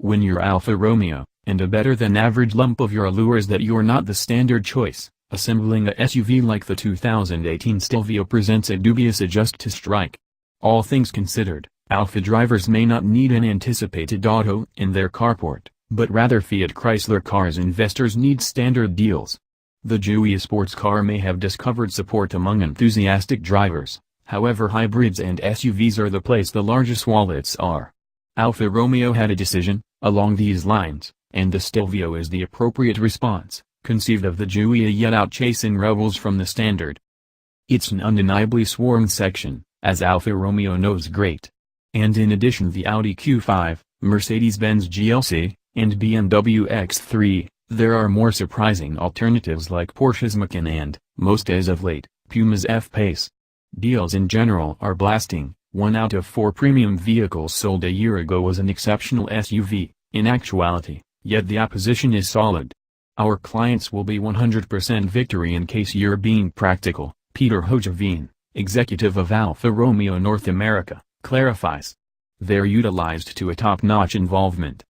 When you're Alfa Romeo, and a better-than-average lump of your allure is that you're not the standard choice, assembling a SUV like the 2018 Stelvio presents a dubious adjust to strike. All things considered, Alfa drivers may not need an anticipated auto in their carport, but rather Fiat Chrysler Cars investors need standard deals. The Giulia sports car may have discovered support among enthusiastic drivers, however hybrids and SUVs are the place the largest wallets are. Alfa Romeo had a decision along these lines, and the Stelvio is the appropriate response, conceived of the Giulia yet out chasing rebels from the standard. It's an undeniably swarmed section, as Alfa Romeo knows great. And in addition the Audi Q5, Mercedes-Benz GLC, and BMW X3, there are more surprising alternatives like Porsche's Macan and, most as of late, Puma's F-Pace. Deals in general are blasting. 1 out of 4 premium vehicles sold a year ago was an exceptional SUV, in actuality, yet the opposition is solid. Our clients will be 100% victory in case you're being practical, Pieter Hogeveen, executive of Alfa Romeo North America, clarifies. They're utilized to a top-notch involvement.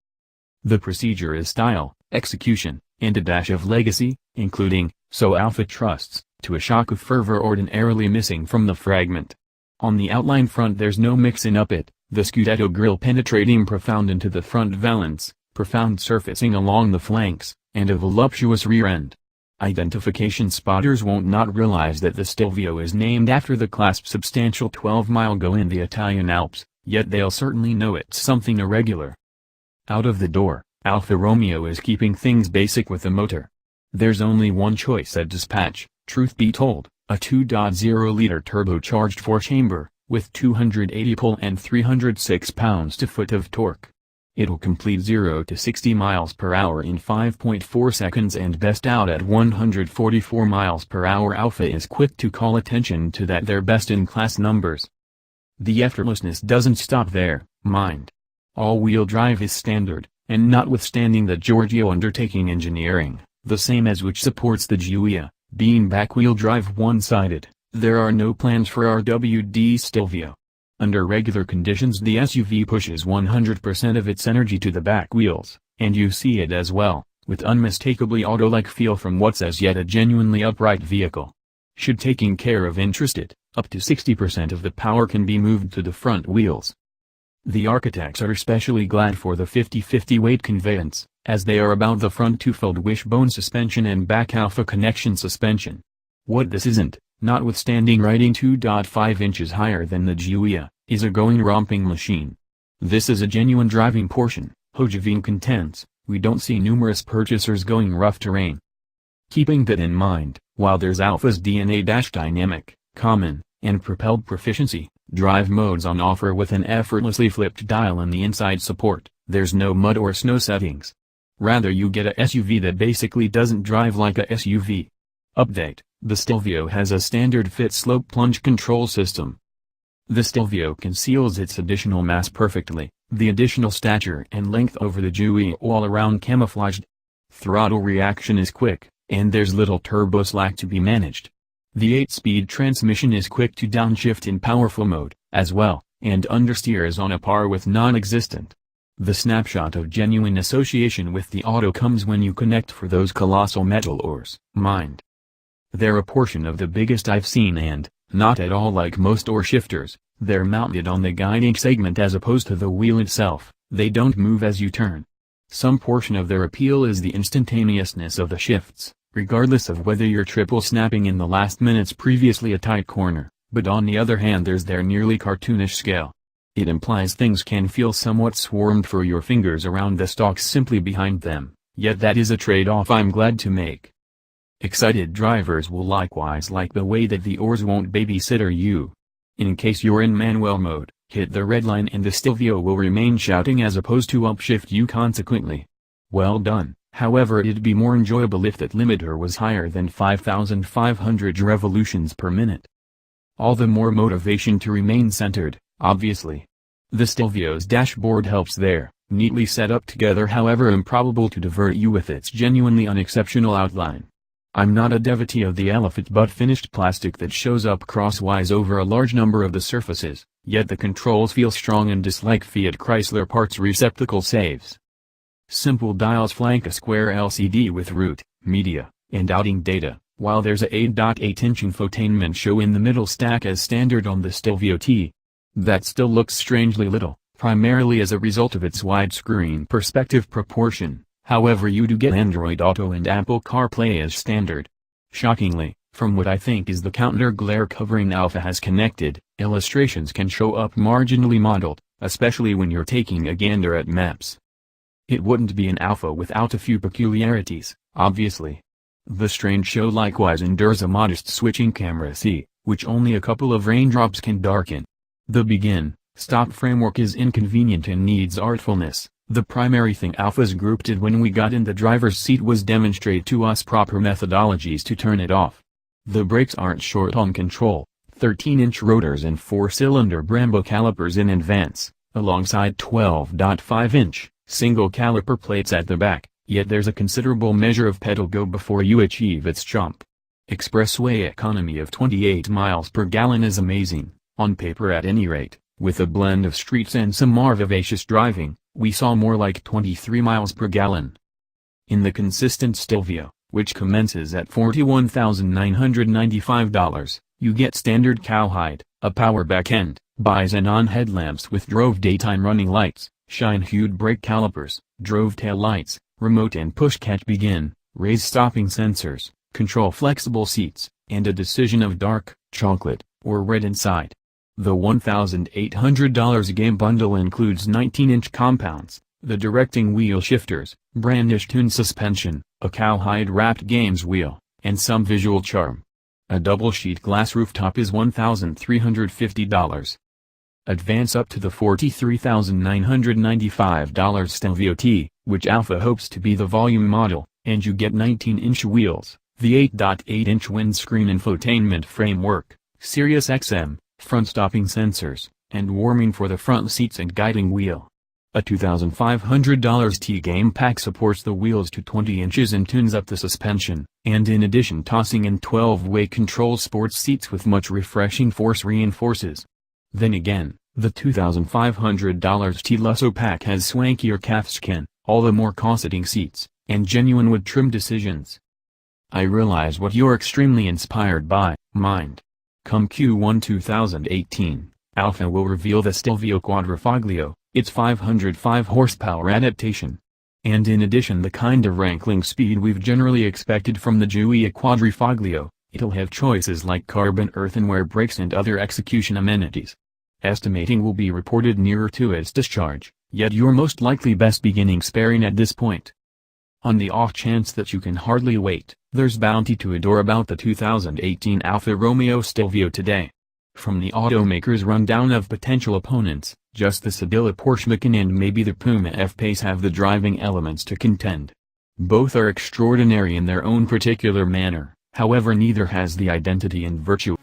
The procedure is style, execution, and a dash of legacy, including, so Alfa trusts, to a shock of fervor ordinarily missing from the fragment. On the outline front there's no mixing up it, the Scudetto grille penetrating profound into the front valance, profound surfacing along the flanks, and a voluptuous rear end. Identification spotters won't not realize that the Stelvio is named after the clasp's substantial 12-mile go in the Italian Alps, yet they'll certainly know it's something irregular. Out of the door, Alfa Romeo is keeping things basic with the motor. There's only one choice at dispatch, truth be told. A 2.0-liter turbocharged 4-chamber, with 280 pull and 306 pounds-to-foot of torque. It'll complete 0 to 60 miles per hour in 5.4 seconds and best out at 144 miles per hour. Alfa is quick to call attention to that they're best-in-class numbers. The effortlessness doesn't stop there, mind. All-wheel drive is standard, and notwithstanding the Giorgio undertaking engineering, the same as which supports the Giulia, being back-wheel drive one-sided, there are no plans for RWD Stelvio. Under regular conditions the SUV pushes 100% of its energy to the back wheels, and you see it as well, with unmistakably auto-like feel from what's as yet a genuinely upright vehicle. Should taking care of interested, up to 60% of the power can be moved to the front wheels. The architects are especially glad for the 50/50 weight conveyance, as they are about the front two-fold wishbone suspension and back Alpha connection suspension. What this isn't, notwithstanding riding 2.5 inches higher than the Giulia, is a going romping machine. This is a genuine driving portion, Hogeveen contends. We don't see numerous purchasers going rough terrain. Keeping that in mind, while there's Alfa's DNA-dynamic, common, and propelled proficiency, drive modes on offer with an effortlessly flipped dial in the inside support, there's no mud or snow settings. Rather you get a SUV that basically doesn't drive like a SUV. Update: the Stelvio has a standard fit slope plunge control system. The Stelvio conceals its additional mass perfectly, the additional stature and length over the Giulia all around camouflaged. Throttle reaction is quick, and there's little turbo slack to be managed. The 8-speed transmission is quick to downshift in powerful mode, as well, and understeer is on a par with non-existent. The snapshot of genuine association with the auto comes when you connect for those colossal metal ores, mind. They're a portion of the biggest I've seen and, not at all like most ore shifters, they're mounted on the guiding segment as opposed to the wheel itself, they don't move as you turn. Some portion of their appeal is the instantaneousness of the shifts, regardless of whether you're triple snapping in the last minutes previously a tight corner, but on the other hand there's their nearly cartoonish scale. It implies things can feel somewhat swarmed for your fingers around the stalks simply behind them, yet that is a trade-off I'm glad to make. Excited drivers will likewise like the way that the oars won't babysitter you. In case you're in manual mode, hit the red line and the Stelvio will remain shouting as opposed to upshift you consequently. Well done, however it'd be more enjoyable if that limiter was higher than 5,500 revolutions per minute. All the more motivation to remain centered, obviously. The Stelvio's dashboard helps there, neatly set up together however improbable to divert you with its genuinely unexceptional outline. I'm not a devotee of the elephant butt finished plastic that shows up crosswise over a large number of the surfaces, yet the controls feel strong and dislike Fiat Chrysler parts receptacle saves. Simple dials flank a square LCD with route, media, and outing data, while there's a 8.8-inch infotainment show in the middle stack as standard on the Stelvio T. That still looks strangely little, primarily as a result of its widescreen perspective proportion. However, you do get Android Auto and Apple CarPlay as standard. Shockingly, from what I think is the counter glare covering Alfa has connected, illustrations can show up marginally modeled, especially when you're taking a gander at maps. It wouldn't be an Alfa without a few peculiarities, obviously. The strange show likewise endures a modest switching camera C, which only a couple of raindrops can darken. The begin-stop framework is inconvenient and needs artfulness. The primary thing Alfa's group did when we got in the driver's seat was demonstrate to us proper methodologies to turn it off. The brakes aren't short on control, 13-inch rotors and 4-cylinder Brembo calipers in advance, alongside 12.5-inch, single caliper plates at the back, yet there's a considerable measure of pedal go before you achieve its jump. Expressway economy of 28 miles per gallon is amazing, on paper at any rate. With a blend of streets and some more vivacious driving, we saw more like 23 miles per gallon. In the consistent Stelvio, which commences at $41,995, you get standard cowhide, a power back end, bi-xenon headlamps with drove daytime running lights, shine-hued brake calipers, drove tail lights, remote and push-catch begin, raise stopping sensors, control flexible seats, and a decision of dark, chocolate, or red inside. The $1,800 game bundle includes 19-inch compounds, the directing wheel shifters, brandish tune suspension, a cowhide-wrapped games wheel, and some visual charm. A double-sheet glass rooftop is $1,350. Advance up to the $43,995 Stelvio T, which Alfa hopes to be the volume model, and you get 19-inch wheels, the 8.8-inch windscreen infotainment framework, Sirius XM, front stopping sensors, and warming for the front seats and guiding wheel. A $2,500 T-Game pack supports the wheels to 20 inches and tunes up the suspension, and in addition tossing in 12-way control sports seats with much refreshing force reinforces. Then again, the $2,500 T-Lusso pack has swankier calfskin, all the more cosseting seats, and genuine wood trim decisions. I realize what you're extremely inspired by, mind. Come Q1 2018, Alfa will reveal the Stelvio Quadrifoglio, its 505 horsepower adaptation. And in addition the kind of rankling speed we've generally expected from the Giulia Quadrifoglio, it'll have choices like carbon earthenware brakes and other execution amenities. Estimating will be reported nearer to its discharge, yet you're most likely best beginning sparing at this point. On the off chance that you can hardly wait, there's bounty to adore about the 2018 Alfa Romeo Stelvio today. From the automaker's rundown of potential opponents, just the Sedilla Porsche Macan and maybe the Puma F-Pace have the driving elements to contend. Both are extraordinary in their own particular manner, however neither has the identity and virtue